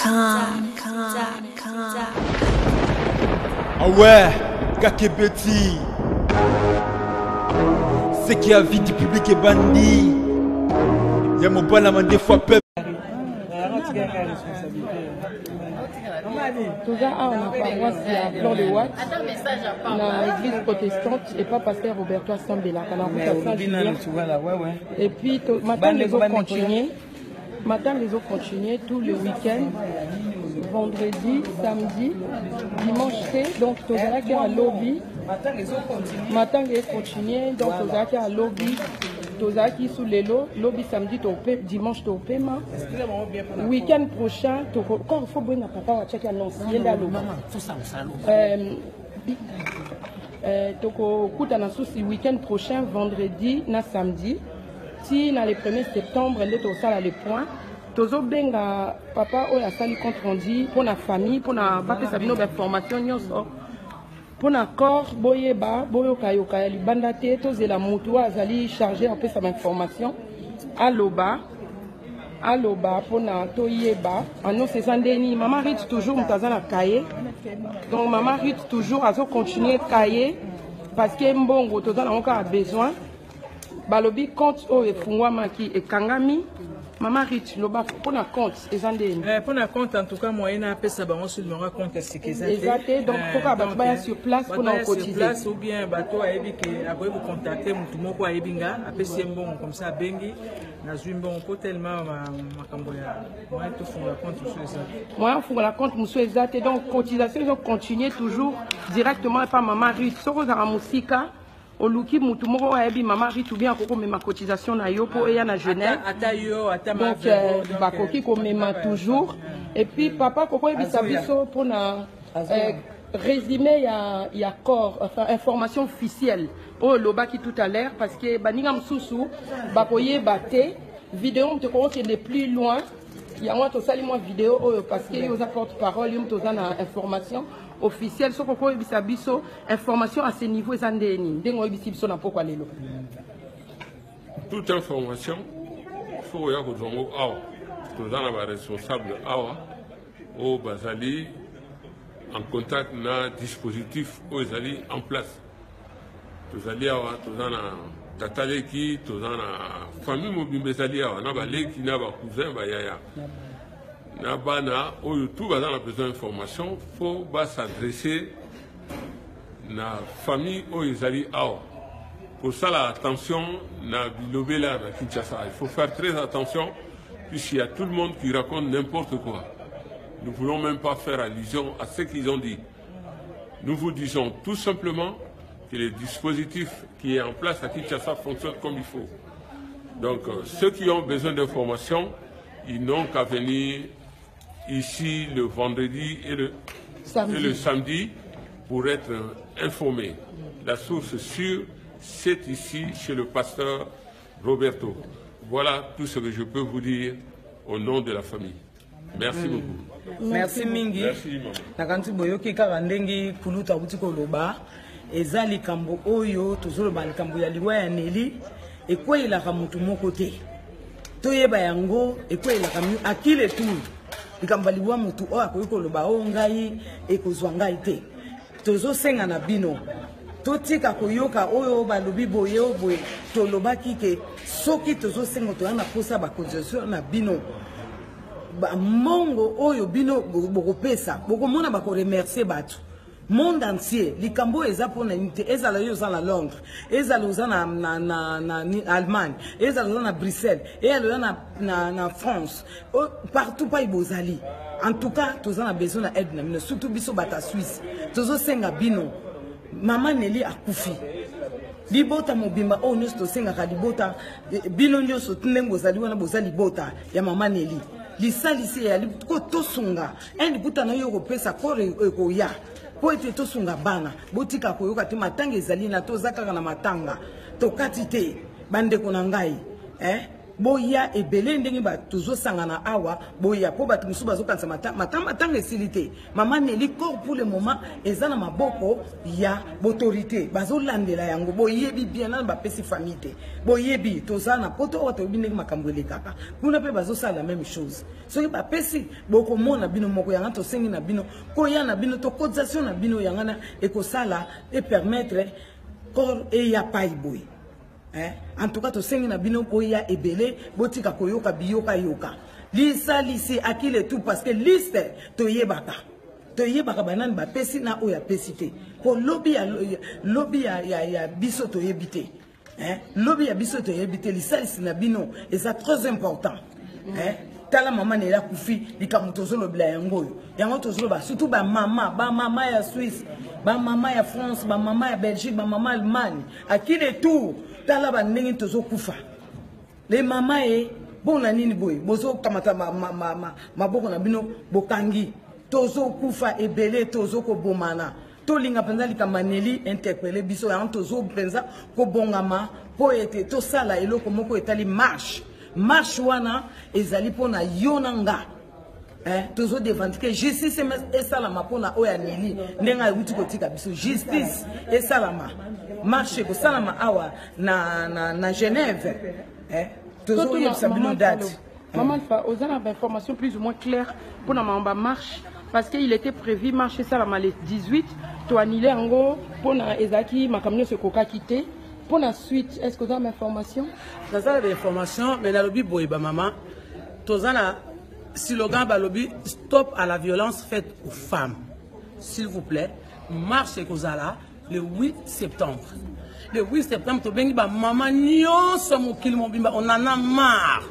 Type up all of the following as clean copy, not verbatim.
Ah ouais, Kakebeti. C'est qui a vie du public et bandit. Y'a mon bon amant des fois peuple. Tout ça, on a paroisse à Plan de Watt, dans l'église protestante, et pas pasteur Roberto Sambela. Et puis, maintenant, les autres continuent. Maintenant, les autres continuent tous les week-ends, vendredi, samedi, dimanche, donc, tout ça qui est à lobby. Maintenant, les autres continuent, donc, tout ça qui est à lobby. Toza qui sous les lots, lobby samedi, dimanche, au paiement. Week-end prochain, quand il faut bien papa, on va checker l'annonce. Il y a le week-end prochain, vendredi, na samedi. Si dans le 1er septembre, on est au salle les points. Tozo benga papa, on a sali compte rendu pour la famille, pour la formation. Pour l'accord, boyeba, boyoka yoka libanda te toze la mutu azali chargé en peu sa information. Aloba pour na toyeba. Ano c'est sandeni. Maman Rite toujours mutazana kaye. Donc maman Rite toujours azo continuer kaye parce que mbongo tozana encore a besoin. Balobi compte o efungwa maki e kangami. Maman Rite, loba pour la compte, pour la compte, en tout cas, moi, il a appelé ça, on se le raconte ce qu'ils ont. Exact. Donc, pourquoi bateau sur place pour nous cotiser? Sur place ou bien bateau a évoqué, après vous contactez, tout le monde a évoqué, après c'est bon comme ça, bengi, na bon pour tellement ma camboya. Moi, tout font la compte sur ça. Moi, on fait la compte, monsieur exact. Donc, cotisation, ils ont continué toujours directement par Maman Rite. Soro za musika. Oluki mutumoko ayebi Maman Rite ou bien koko mema cotisation na yo po eya na Genève. Donc bakoki ko mema toujours. Et puis papa koko yebi sabiso pour na résumé ya corps, enfin information officielle. Oh lobaki tout à l'heure parce que baninga msusu bakoye bate vidéo mtoko qui est plus loin. Il y a moi to sali moi vidéo parce que yo apporte parole yo mtoza na information officielle so koko ebisa biso information à ce niveau ezandeni ndengo ebisi biso na poko lelo. Toute information faut ya ko zongo awa tozana ba responsable awa au bazali en contact na dispositif au ezali en place tozali awa tozana tataleki tozana famille mobimbe ezali awa na baleki na ba cousin ba yaya na bana oyo tout va dans la besoin d'information faut s'adresser na famille oyo ezali awa pour ça la attention na bilobela na Kinshasa il faut faire très attention puisqu'il y a tout le monde qui raconte n'importe quoi. Nous ne voulons même pas faire allusion à ce qu'ils ont dit. Nous vous disons tout simplement que le dispositif qui est en place à Kinshasa fonctionne comme il faut. Donc ceux qui ont besoin d'informations, ils n'ont qu'à venir ici le vendredi et le samedi pour être informés. La source sûre, c'est ici chez le pasteur Roberto. Voilà tout ce que je peux vous dire au nom de la famille. Merci beaucoup. Merci Mingi. Merci maman. Nakanti boyoki kaka ndengi kuluta butiko loba ezali kambo oyo tozoloba likambo ya liwa ya Neli ekwelaka mutu moko te. Toyeba yango ekwelaka mi akile tu. Likambo liwa mutu o akoyiko loba o ngai ekozwa ngai te. Tozo senga na bino. Totika koyoka oyo balobi boye boye tolobaki ke soki tozo senga to na posa ba cotisation na bino. Mongo oyo bino bokopesa bokomona bako remercier batu monde entier likambo eza pona unité ezala yo za na Londres ezala za na Allemagne ezala na Bruxelles ezala na France partout pa ibozali en tout cas toza na besoin na aide na bino surtout biso bata Suisse tozo senga bino Maman Neli akufi libota mobimba o nyos to senga ka libota bino nyos tunengo zali wana bozali bota ya Maman Neli lisalisi ya ko tosunga endi kutana yo kopesa kore ekoya po ete tosunga bana botika koyoka te matanga ezali na tozaka na matanga tokati te bande ko na ngai boya ebele ndenge ba tozo sangana awa boya po bato musu bazo kanisa matanga esilite mama Nelly corps pour le moment ezana maboko ya autorité bazo landela yango boyebi bien na ba pesi famille boyebi tozana poto wato bindenge makambo elekaka kuna pe bazo sala la même chose soki ba pesi boko mona bino moko yanga to sengi na bino ko ya na bino to cotisation na bino yanga na ekosala et permettre corps et ya paiboy. En tout cas, to sengi na bino boya ebele botika koyoka biyoka yoka. Lisa lisi akile tout parce que liste to yebaka banane ba pesi na oya pesite. Pour lobby ya biso to yebite. Lobby ya biso to yebite lisa lisi na bino et ça très important. Tala maman Nelly kufi likamutozo lobla yango yango tozo ba surtout ba mama ya Suisse, ba mama ya France, ba mama ya Belgique, ba mama Allemagne akile tout. Tala ba ndenge tozo kufa les mama bon na nini boy bozo kamata maboko na bino bokangi tozo kufa ebele tozo ko bomana to linga penza likama Nelly interpeller biso ya tozo penza ko bongama po ete to sala eloko moko etali marche wana ezali pona yonanga tozo revendiquer justice et salama pona oya Nelly ndenga yuti kotika biso justice et salama marché ko salama awa na Genève tozo yebisa bino date maman fa ozana information plus ou moins claire pour na mamba marche parce qu'il était prévu marcher salama le 18 to annulé ngo pour na ezaki makamyo se koka quitter pour la suite est-ce que vous avez information ça des informations mais la lobby boyba maman tozana slogan balobi stop à la violence faite aux femmes. S'il vous plaît, marche Kozala le 8 septembre. Le 8 septembre, to bengi ba maman nyon somo kilimo bimba on en a marre.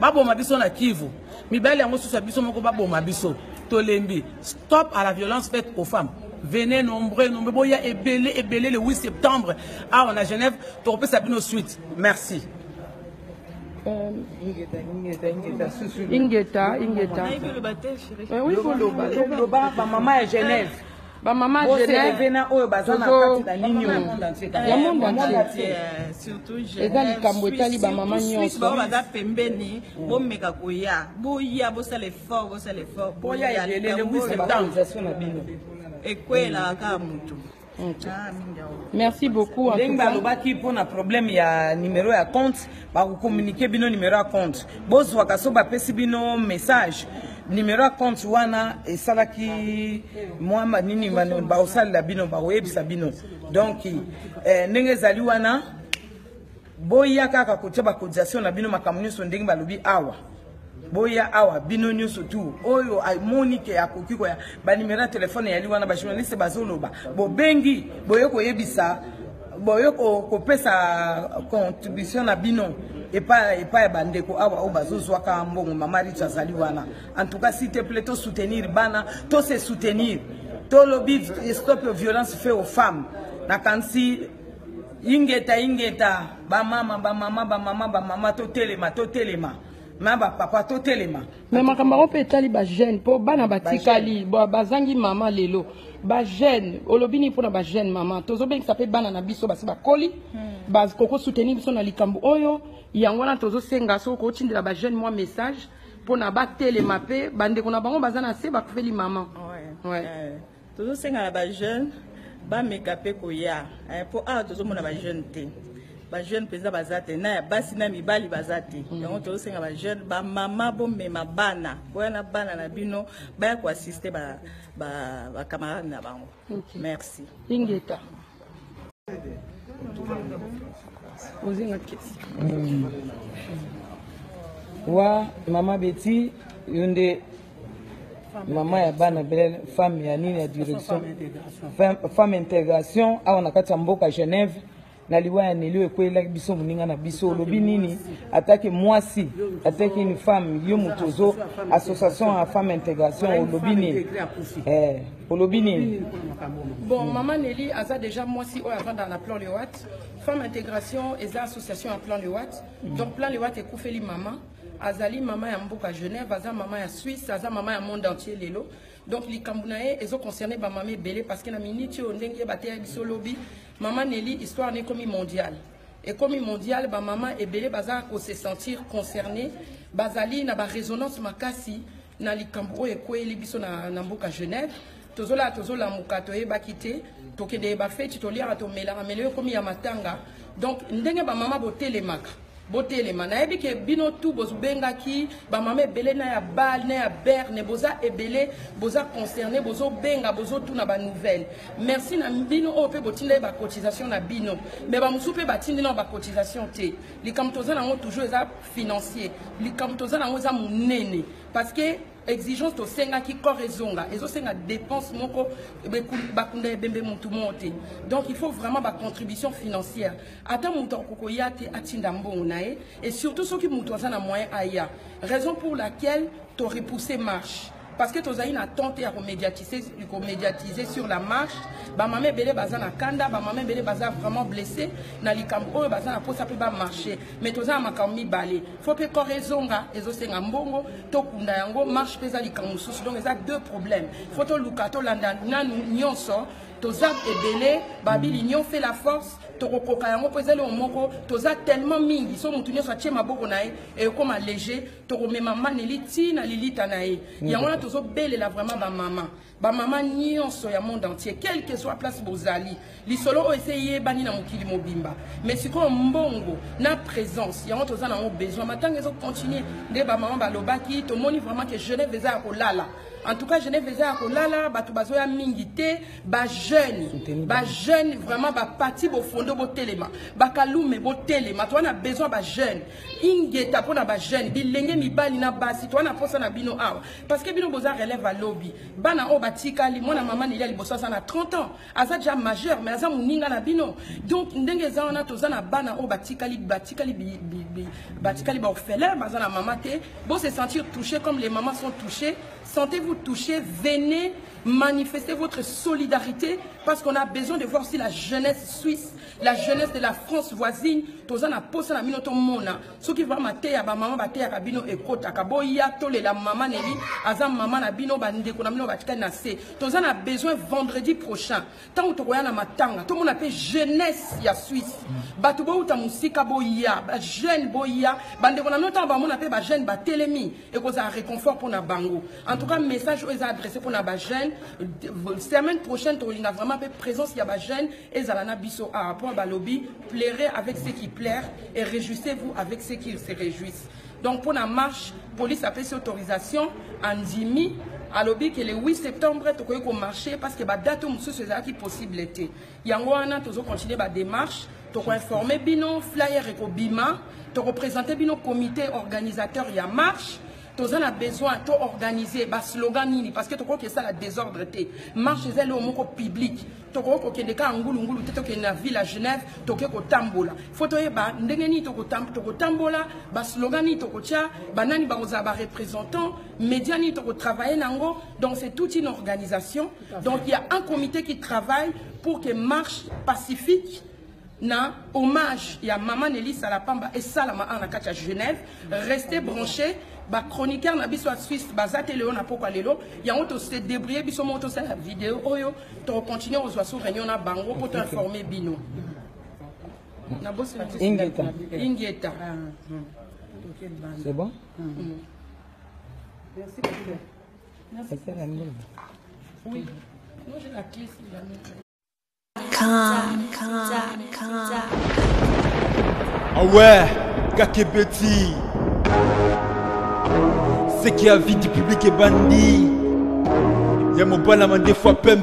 Babo mabiso na Kivu. Mi belle yango sous biso moko babo mabiso. Tolembi stop à la violence faite aux femmes. Venez nombreux boya ebele le 8 septembre. Ah on a Genève, to repé sabino suite. Merci. Ingeta. Oui, faut le bas. Maman à Genève. Maman à Genève. Surtout merci beaucoup. Balobaki pour un problème il y a numéro à compte, ba communiquer bino numéro à compte. Boss wakaso ba pesi bino message. Numéro à compte wana et salaki moi nini ba osala la bino ba webisa bino. Donc ndenge zali wana boya kaka kotia ba cotisation na bino makamuni so ndenge balobi awa. Boya awa bino nyuso tu oyo Monique akoki ko ya ba numéro téléphone ya liwana ba journaliste bazoloba bo bengi boyoko yebisa boyoko kopesa contribution na bino epa bandeko awa o bazozwa ka mbongo mama Richa zali wana en tout cas s'il te plaît to soutenir bana to se soutenir to lobby stop violence fait aux femmes na kansi ingeta ba mama to telema Maba papa to telema. Mais makamaro pe tali ba jeune po bana batikali bazangi mama lelo ba jeune olobini pona ba jeune mama tozo ben ça peut bana na biso basi ba koli baz koko soutenir biso na likambo oyo yango na tozo senga so ko tindela ba jeune moi message pona ba telema pe bande kona bango bazana se ba kufeli mama ouais tozo senga na ba jeune ba mekape ko ya po a tozo mona ba jeune te. Ba jeune pesa bazate na basi na mibali bazate yango to senga ba jeune ba mama bomema bana boyana bana na bino ba ko assister ba camarade na bango. Merci. Ingeta ozinga kesi wa mama Betty yonde mama ya bana belle femme ya nini ya direction femme intégration a on a kati mboka Genève na liwa ya Nelly ekwela biso muninga na biso lobi nini atake mwasi atake une femme yo mutozo association à femme intégration lobi nini lobi nini bon maman Nelly aza déjà mwasi o avant dans la plan Lewat femme intégration et association à plan Lewat donc plan Lewat ekufeli mama azali mama ya mboka Genève aza mama ya Suisse aza mama ya monde entier lelo. Donc les Cambounaïs, ils ont concerné ma maman Belé parce que la minute où on a biso lobby, maman Nelly histoire n'est comme mondiale. économie mondiale, ba maman et belé baza ko se sentir concerné, bazali na ba résonance makasi na likambo e ko elibiso na mboka Genève. Tozola mukato e bakite, tokende ba feti to lira to mela amele komi ya matanga. Donc ndenge ba maman botelemaka. Botelema na yebi ke bino tout bozubenga ki ba mama ebele na ya bal na ya berne boza ebele boza concerné bozo benga bozo tuna ba nouvelle. Merci na bino o pe botinda ba cotisation na bino mais ba musupe batindi na ba cotisation te likambo toza nango toujours eza financier likambo toza nango eza munene parce que exigence to senga qui correzonga ezo senga dépense moko bakunda ebembe mutu monte. Donc il faut vraiment ba contribution financière ata mutu kokoya te atinda mbongo nae et surtout ceux qui mutu za na moyen aya raison pour laquelle to repousser marche parce que toza ina tenter à médiatiser sur la marche ba mame belé baza na kanda ba mame belé baza vraiment blessé na likambo baza na posa pe ba marcher mais toza makambi balé faut que correzonga ezo senga mbongo to kunda yango marche pesa likambo susu donc ça deux problèmes faut to lukato landa na nyonso toza ebele babi l'union fait la force tokokoka yango pezele omoko toza tellement mingi so mutu nyonso atie maboko na ye et comme léger tokomema maneli tina lilita na ye yango na tozo belela vraiment ba mama nyonso ya monde entier quelle que soit place bozali lisolo o essayer bani na mokili mobimba mais siko mbongo na présence yango toza na besoin matanga ezo continuer nde ba mama balobaki to moni vraiment que Genève eza kolala. En tout cas, Genève eza kolala batu bazoya mingité ba jeune vraiment ba parti bo fondo bo telema ba kalume bo telema to na besoin ba jeune ingeta pona ba jeune bilenge mibali na basi to na posa na bino awa parce que bino boza relève à lobby bana o batikali mona maman il a liboso ça na 30 ans aza déjà majeur mais aza muninga na bino donc ndenge za ona to za na bana o batikali ba orphelin baza na maman te bo se sentir touché comme les mamans sont touchées. Sentez-vous touché, venez manifester votre solidarité parce qu'on a besoin de voir aussi la jeunesse suisse, la jeunesse de la France voisine. Tozana posa na minoto mona. Ceux qui vont mater à ba maman bater à bino ekota akabo ya tole la maman neli azam maman na bino bande ko na bino batika na se. Tozana besoin vendredi prochain. Tant to koya na matanga, tout le monde appelle jeunesse ya Suisse. Batu bo uta musika boya, ba jeune boya, bande ko na nota ba mon appelle ba jeune ba telemi et ko za réconfort pour na bango. En tout cas, message aux adressé pour na ba jeune. Semaine prochaine, tu as vraiment présence, il y a des jeunes et Zalana Bisso à rapport à lobby, plairez avec ceux qui plairent et réjouissez-vous avec ceux qui se réjouissent. Donc pour la marche, police a fait cette autorisation en Dimi, à lobby que le 8 septembre, tu as marcher parce que la date où c'est qui possible était. Il y a un tu continuer la démarche, tu as informé Bino, flyer et Bima, tu as représenté Bino comité organisateur, il y a marche. Tous on a besoin d'organiser des slogans parce que tu crois que ça la désordre marche c'est le mot public tu crois que des cas ngulu tu que na ville à Genève tu que tambola photo ba ndengeni tu tambola ba slogan ni tu tia banani ba ozaba représentant médias ni tu travailler nango donc c'est toute une organisation donc il y a un comité qui travaille pour que marche pacifique na hommage il y a maman Nelly Salapamba et Salama en à Genève restez branchés. Ba chroniqueur na biso Suisse bazate leo na poko lelo ya on to se débrouiller biso moto ça la vidéo oyo to continuer aux oiseaux réunion na bango pour t'informer bino na boss Ingeta c'est bon merci beaucoup oui moi j'ai la clé si ah ouais Kakebeti c'est qui a vie du public est bandit. Y'a mon bal à des fois pembe.